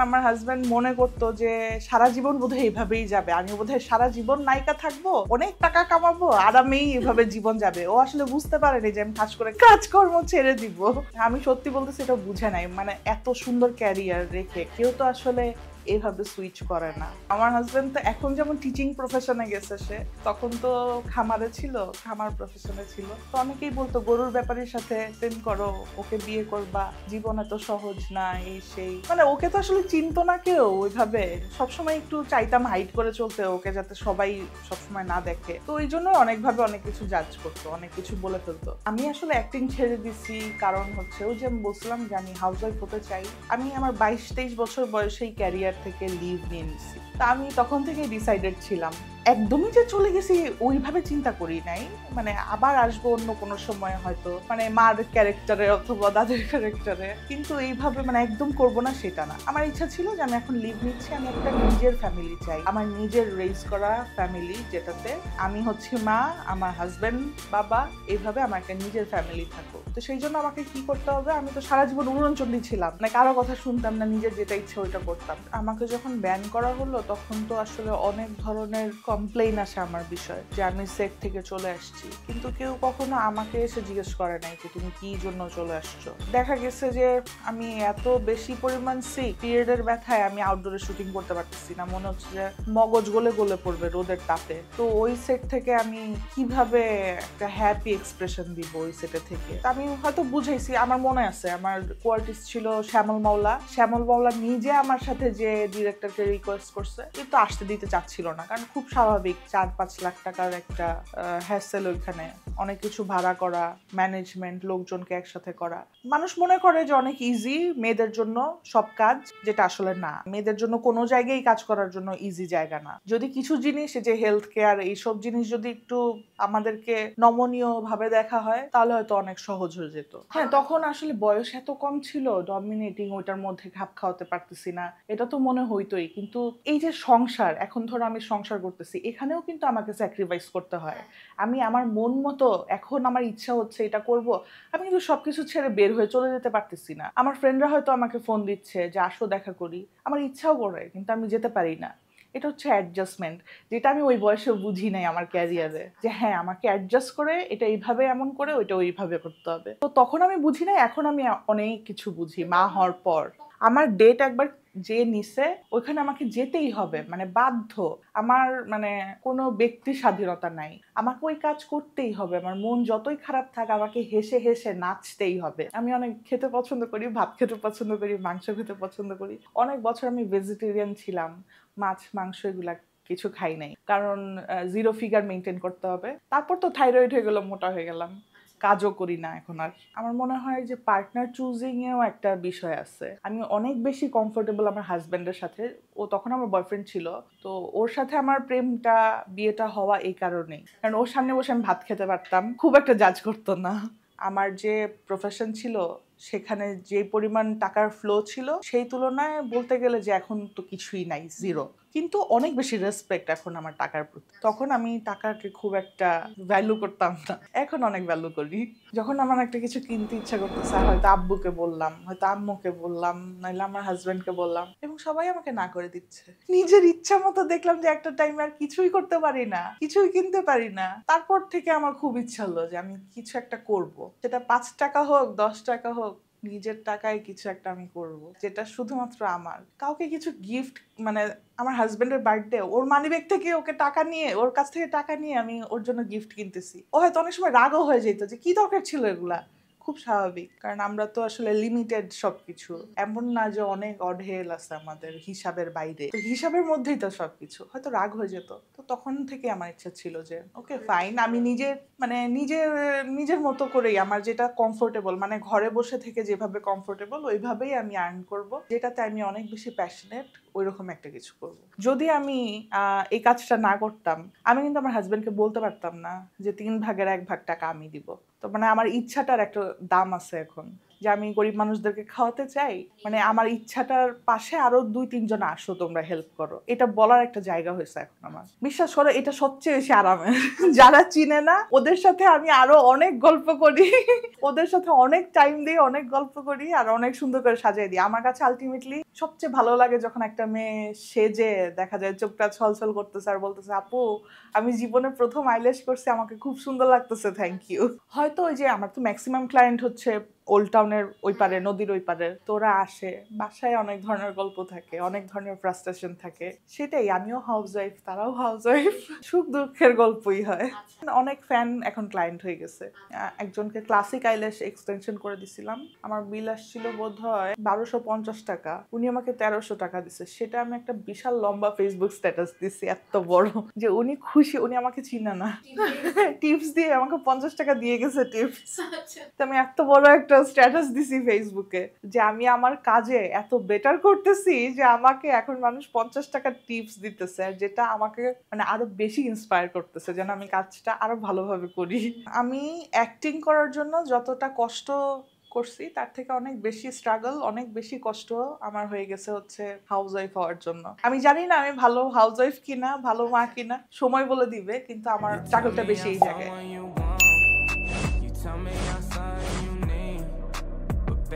আমার হাজবেন্ড মনে করতো যে সারা জীবন বোধহয় এইভাবেই যাবে, আমি বোধহয় সারা জীবন নায়িকা থাকবো, অনেক টাকা কামাবো, আরামেই এভাবে জীবন যাবে। ও আসলে বুঝতে পারেনি যে আমি কাজকর্ম ছেড়ে দিব। আমি সত্যি বলতেছি এটা বুঝে নাই, মানে এত সুন্দর ক্যারিয়ার রেখে কেউ তো আসলে এভাবে সুইচ করে না। আমার হাজবেন্ড তো এখন যেমন টিচিং প্রফেশনে গেছে, সে তখন তো খামারে ছিল, খামার প্রফেশনে ছিল। তো অনেকেই বলতো গরুর ব্যাপারীর সাথে প্রেম করো, ওকে বিয়ে করবা, জীবন এত সহজ না, এই সেই। মানে ওকে তো আসলে চিনতো না কেউ ওইভাবে, সবসময় একটু চাইতাম হাইড করে চলতে ওকে, যাতে সবাই সবসময় না দেখে। তো ওই জন্য অনেকভাবে অনেক কিছু জাজ করতো, অনেক কিছু বলে ফেলতো। আমি আসলে অ্যাক্টিং ছেড়ে দিছি কারণ হচ্ছে ওই যে আমি বলছিলাম যে আমি হাউসওয়াইফ হতে চাই। আমি আমার 22-23 বছর বয়সেই ক্যারিয়ার থেকে লিভ নিয়ে নিছি। তা আমি তখন থেকেই ডিসাইডেড ছিলাম। একদমই যে চলে গেছি ওইভাবে চিন্তা করি নাই, মানে আবার আসবো অন্য কোনো সময় হয়তো, মানে মার ক্যারেক্টারে অথবা দাদের ক্যারেক্টারে, কিন্তু এইভাবে মানে একদম করব না সেটা না। আমার ইচ্ছা ছিল যে আমি এখন লিভ নিচ্ছি, আমি একটা নিজের ফ্যামিলি চাই, আমার নিজের রেজ করা ফ্যামিলি, যেটাতে আমি হচ্ছে মা, আমার হাজবেন্ড, বাবা, এইভাবে আমার একটা নিজের ফ্যামিলি থাকো। তো সেই জন্য আমাকে কি করতে হবে, আমি তো সারা জীবন উড়নচণ্ডী ছিলাম, মানে কারো কথা শুনতাম না, নিজের যেটা ইচ্ছে ওইটা করতাম। আমাকে যখন ব্যান করা হলো তখন তো আসলে অনেক ধরনের কমপ্লেইন আসে আমার বিষয়ে, যে আমি সেট থেকে চলে আসছি, কিন্তু কেউ কখনো আমাকে এসে জিজ্ঞেস করে নাই যে তুমি কি জন্য চলে আসছো। দেখা গেছে যে আমি এত বেশি পরিমাণ সিক, পিরিয়ডের ব্যথায় আমি আউটডোরে শুটিং করতে পারতেছি না, মনে হচ্ছে যে মগজ গলে গলে পড়বে রোদের তাপে। তো ওই সেট থেকে আমি কিভাবে একটা হ্যাপি এক্সপ্রেশন দিব ওই সেটে থেকে, আমি হয়তো বুঝাইছি। আমার মনে আছে আমার কোয়ার্টিস্ট ছিল শ্যামল মাওলা। শ্যামল মাওলা নিজে আমার সাথে যে ডিরেক্টরকে রিকোয়েস্ট করছে, কিন্তু আসতে দিতে চাচ্ছিল না, কারণ খুব স্বাভাবিক 4-5 লাখ টাকার একটা হ্যাসেল, ওইখানে অনেক কিছু ভাড়া করা, ম্যানেজমেন্ট, লোকজনকে একসাথে করা। মানুষ মনে করে যে অনেক ইজি মেয়েদের জন্য সব কাজ, যেটা আসলে না। মেয়েদের জন্য কোনো জায়গায় কাজ করার জন্য ইজি জায়গা না। যদি কিছু জিনিস, যে হেলথ কেয়ার, এইসব জিনিস যদি একটু আমাদেরকে নমনীয় ভাবে দেখা হয় তাহলে হয়তো অনেক সহজ হয়ে যেত। হ্যাঁ, তখন আসলে বয়স এত কম ছিল, ডমিনেটিং ওইটার মধ্যে খাপ খাওয়াতে পারতেছি না, এটা তো মনে হইতোই। কিন্তু এই যে সংসার, এখন ধরো আমি সংসার করতেছি, এখানেও কিন্তু আমাকে স্যাক্রিফাইস করতে হয়। আমি আমার মন মতো, এখন আমার ইচ্ছা হচ্ছে এটা করব, আমি কিন্তু সবকিছু ছেড়ে বের হয়ে চলে যেতে পারতেছি না। আমার ফ্রেন্ডরা হয়তো আমাকে ফোন দিচ্ছে যে আসো দেখা করি, আমার ইচ্ছাও করে, কিন্তু আমি যেতে পারি না। এটা হচ্ছে অ্যাডজাস্টমেন্ট, যেটা আমি ওই বয়সে বুঝি নাই আমার ক্যারিয়ারে, যে হ্যাঁ আমাকে অ্যাডজাস্ট করে এটা এইভাবে এমন করে ওইটা ওইভাবে করতে হবে। তো তখন আমি বুঝি নাই, এখন আমি অনেক কিছু বুঝি মা হওয়ার পর। আমার ডেট একবার যে নিছে ওইখানে আমাকে যেতেই হবে, মানে বাধ্য। আমার মানে কোনো ব্যক্তি স্বাধীনতা নাই, আমাকে ওই কাজ করতেই হবে। আমার মন যতই খারাপ থাক, আমাকে হেসে হেসে নাচতেই হবে। আমি অনেক খেতে পছন্দ করি, ভাত খেতে পছন্দ করি, মাংস খেতে পছন্দ করি। অনেক বছর আমি ভেজিটেরিয়ান ছিলাম, মাছ মাংস এগুলা কিছু খাই নাই, কারণ জিরো ফিগার মেনটেন করতে হবে। তারপর তো থাইরয়েড হয়ে গেল, মোটা হয়ে গেলাম, কাজও করি না এখন আর। আমার মনে হয় যে পার্টনার চুজিং এও একটা বিষয় আছে। আমি অনেক বেশি কমফোর্টেবল আমার হাজবেন্ডের সাথে। ও তখন আমার বয়ফ্রেন্ড ছিল, তো ওর সাথে আমার প্রেমটা, বিয়েটা হওয়া এই কারণেই, কারণ ওর সামনে বসে আমি ভাত খেতে পারতাম, খুব একটা জাজ করতো না। আমার যে প্রফেশন ছিল সেখানে যে পরিমাণ টাকার ফ্লো ছিল, সেই তুলনায় বলতে গেলে যে এখন তো কিছুই নাই, জিরো। কিন্তু অনেক বেশি রেসপেক্ট এখন আমার টাকার প্রতি। তখন আমি টাকাকে খুব একটা ভ্যালু করতাম না, এখন অনেক ভ্যালু করি। যখন আমার একটা কিছু কিনতে ইচ্ছা করতেছে, হয়তো আব্বুকে বললাম, হয়তো আম্মুকে বললাম, নাহলে আমার হাজবেন্ডকে বললাম, এবং সবাই আমাকে না করে দিচ্ছে। নিজের ইচ্ছা মতো দেখলাম যে একটা টাইমে আর কিছুই করতে পারি না, কিছুই কিনতে পারি না। তারপর থেকে আমার খুব ইচ্ছা হলো যে আমি কিছু একটা করব, সেটা 5 টাকা হোক, 10 টাকা হোক, নিজের টাকায় কিছু একটা আমি করব, যেটা শুধুমাত্র আমার। কাউকে কিছু গিফট, মানে আমার হাজবেন্ডের বার্থডে, ওর মানিব্যাগ থেকে ওকে টাকা নিয়ে, ওর কাছ থেকে টাকা নিয়ে আমি ওর জন্য গিফট কিনতেছি। ও হয়তো অনেক সময় রাগও হয়ে যেত যে কি দরকার ছিল এগুলা। খুব স্বাভাবিক, কারণ আমরা তো আসলে লিমিটেড সবকিছু, এমন না যে অনেক অঢেল আছে আমাদের হিসাবের বাইরে, তো হিসাবের মধ্যেই তো সবকিছু। হয়তো রাগ হয়ে যেত। তো তখন থেকে আমার ইচ্ছা ছিল যে ওকে ফাইন, আমি নিজের, মানে নিজের নিজের মতো করেই, আমার যেটা কমফোর্টেবল, মানে ঘরে বসে থেকে যেভাবে কমফোর্টেবল ওইভাবেই আমি আর্ন করব, যেটাতে আমি অনেক বেশি প্যাশনেট, ওইরকম একটা কিছু করব। যদি আমি এই কাজটা না করতাম, আমি কিন্তু আমার হাজবেন্ডকে বলতে পারতাম না যে 3 ভাগের 1 ভাগ টাকা আমি দিব। তো মানে আমার ইচ্ছাটার একটা দাম আছে এখন। যে আমি গরিব মানুষদেরকে খাওয়াতে চাই, মানে আমার ইচ্ছাটার পাশে আরো 2-3 জন আসো, তোমরা হেল্প করো, এটা বলার একটা জায়গা হয়েছে এখন আমার। বিশ্বাস করো এটা সবচেয়ে বেশি আরামের। যারা চিনে না ওদের সাথে আমি আরো অনেক গল্প করি, ওদের সাথে অনেক টাইম দিই, অনেক গল্প করি, আর অনেক সুন্দর করে সাজিয়ে দিই। আমার কাছে আলটিমেটলি সবচেয়ে ভালো লাগে যখন একটা মেয়ে সেজে দেখা যায় চোখটা ছলছল করতেছে আর বলতেছে, আপু আমি জীবনে প্রথম আইল্যাশ করছি, আমাকে খুব সুন্দর লাগতেছে, থ্যাংক ইউ। হয়তো ওই যে আমার তো ম্যাক্সিমাম ক্লায়েন্ট হচ্ছে ওল্ড টাউনের ওই পারে, নদীর ওই পারে, তোরা আসে, বাসায় অনেক ধরনের গল্প থাকে, অনেক ধরনের ফ্রাস্ট্রেশন থাকে, সেটাই, আমিও হাউস ওয়াইফ, তারাও হাউস ওয়াইফ, সুখ দুঃখের গল্পই হয়। অনেক ফ্যান এখন ক্লায়েন্ট হয়ে গেছে। একজনকে ক্লাসিক আইল্যাশ এক্সটেনশন করে দিছিলাম, আমার বিল আসছিল বোধহয় 1250 টাকা, উনি আমাকে 1300 টাকা দিছে। সেটা আমি একটা বিশাল লম্বা ফেসবুক স্ট্যাটাস দিছি, এত বড় যে উনি খুশি, উনি আমাকে চিনে না, টিপস দিয়ে আমাকে 50 টাকা দিয়ে গেছে টিপস। তো আমি এত বড় একটা স্ট্যাটাস দিছি ফেসবুকে যে আমি আমার কাজে এত বেটার করতেছি যে আমাকে এখন মানুষ 50 টাকা টিপস দিতেছে, যেটা আমাকে মানে আরো বেশি ইন্সপায়ার করতেছে যেন আমি কাজটা আরো ভালোভাবে করি। আমি অ্যাক্টিং করার জন্য যতটা কষ্ট করছি তার থেকে অনেক বেশি স্ট্রাগল, অনেক বেশি কষ্ট আমার হয়ে গেছে হচ্ছে হাউস ওয়াইফ হওয়ার জন্য। আমি জানি না আমি ভালো হাউস ওয়াইফ কিনা, ভালো মা কিনা, সময় বলে দিবে, কিন্তু আমার স্ট্রাগলটা বেশি এই জায়গায়।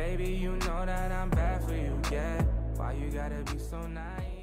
Baby, you know that I'm bad for you, yeah. Why you gotta be so nice?